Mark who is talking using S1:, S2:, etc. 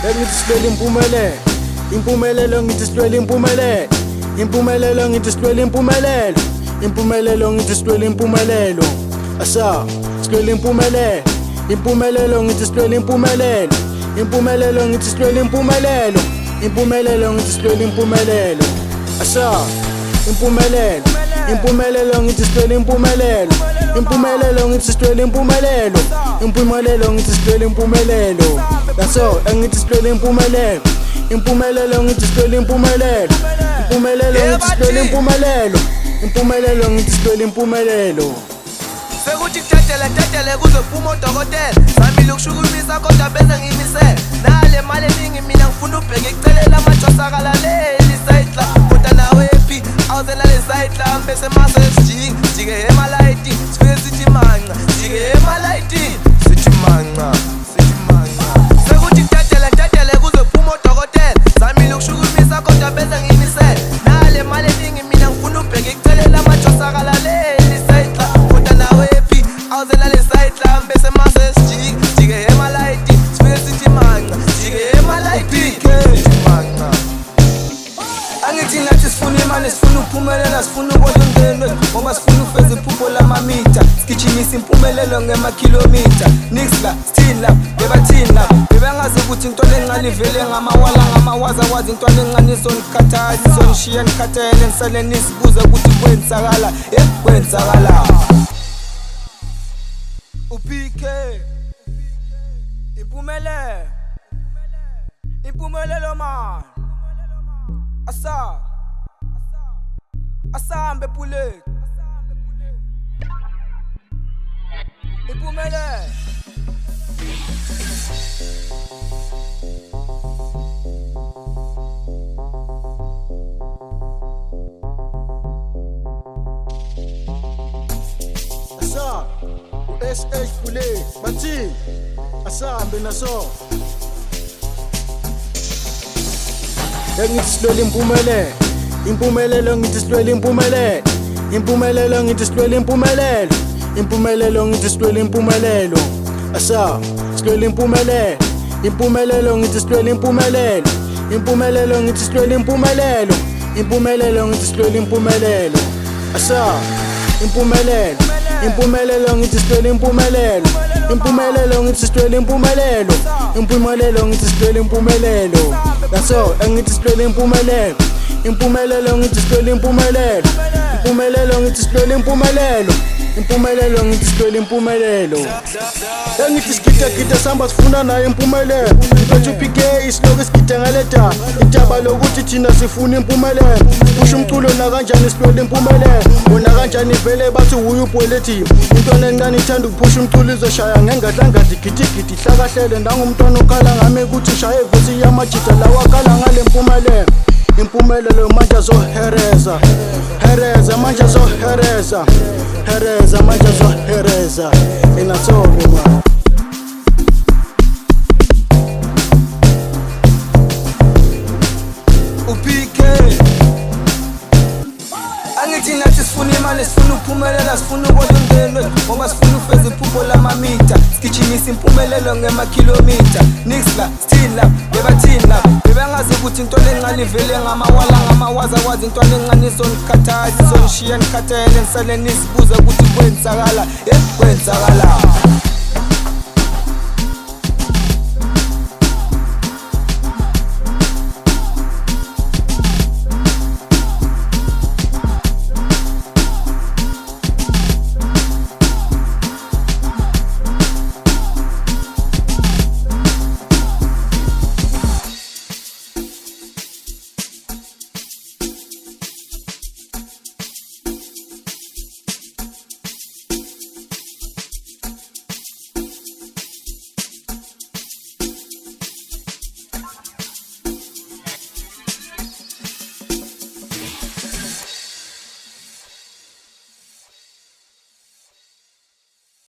S1: ngithi silwela impumelelo. Impumelelo ngithi silwela impumelelo. Impumelelo ngithi silwela impumelelo. Impumelelo ngithi silwela impumelelo. Asa silwela impumelelo. Impumelelo ngithi silwela impumelelo. Impumelelo ngithi silwela impumelelo. Impumelelo ngithi silwela impumelelo. Asa impumelelo. Impumelelo ngithi silwela impumelelo. Impumelelo ngithi silwela impumelelo. Impumelelo ngithi silwela impumelelo. That's all ngithi silwela impumelelo. Impumelelo ngithi silwela impumelelo. Impumelelo ngithi silwela impumelelo. Impumelelo ngithi silwela impumelelo.
S2: Sekuthi kuthethele kuzophuma odokotela. Zamile ukushukumisa kodwa bese ngimisele. Nale mali eningi mina ngifuna ubheke ekucelela amajosakala leli sayidla. Kodwa nawe ephi awuzela le sayidla bese mase sijike emalayithi. Sifike sithi manqa sijike emalayithi. Sithi manqa sekuthi kuthethele kuzophuma odokotela. Zamile ukushukumisa kodwa bese ngimisele. Nale mali eningi mina ngifuna ubheke ekucelela amajosakala leli sayidla. Kodwa nawe ephi awuzela le sayidla bese mase sijike emalayithi. Sifike sithi manqa sijike emalayithi.
S3: Angithi nathi sifuna imali, sifuna ukuphumelela, sifuna ukondla umndeni ngoba sifuna ufeza iphupho lamamitha. Sigijimisa impumelelo ngemakhilomitha. Nix la, sithini la, bebathini la. Bebangazi ukuthi into lencane ivele ngamawala ngamawaza wazi into lencane izongikhathaza, izongishiya nikhathele ngisale nisibuza ukuthi kwenzakala, kwenzakala. UPK impumelelo man. Asambe pulek impumelelo.
S1: Asa SH Pule bathi asambe naso. Ngithi silwela impumelelo. Impumelelo ngithi silwela impumelelo. Impumelelo ngithi silwela impumelelo. Impumelelo ngithi silwela impumelelo. Asa silwela impumelelo. Impumelelo ngithi silwela impumelelo. Impumelelo ngithi silwela impumelelo. Impumelelo ngithi silwela impumelelo. Asa impumelelo. Impumelelo ngithi silwela impumelelo. Impumelelo ngithi silwela impumelelo. Impumelelo ngithi silwela impumelelo. That's all ngithi silwela impumelelo. Impumelelo ngithi silwela impumelelo. Impumelelo ngithi silwela impumelelo. Impumelelo ngithi silwela impumelelo. Ngithi sigida sihamba sifuna nayo impumelelo. Mfethu PK isiloko sigida ngaleta. Itaba lokuthi thina sifuna impumelelo. Usho umculo na kanjani silwela impumelelo. Bona kanjani vele bathi uyu polity. Into encane ithanda ukuphusha umculo izoshaya ngengadla ngathi gidigidi hlakahlele ndangumntwana okhala ngami ukuthi shaye voice yamajita lawa kala ngale impumelelo. Impumelelo manje azohereza. Hereza manje azohereza. Hereza manje azohereza. Inathobe man.
S3: UPK angithi nathi sifuna imali, sifuna ukuphumelela, sifuna ukondla umndeni ngoba sifuna ufeza iphupho lamamitha. Sigijimisa impumelelo ngemakhilomitha. Nix la, sithini la, bebathini la. Bebangazi ukuthi into lencane ivele ngamawala ngamawaza wazi into lencane izongikhathaza, izongishiya nikhathele ngisale nisibuza ukuthi kwenzakala, kwenzakala.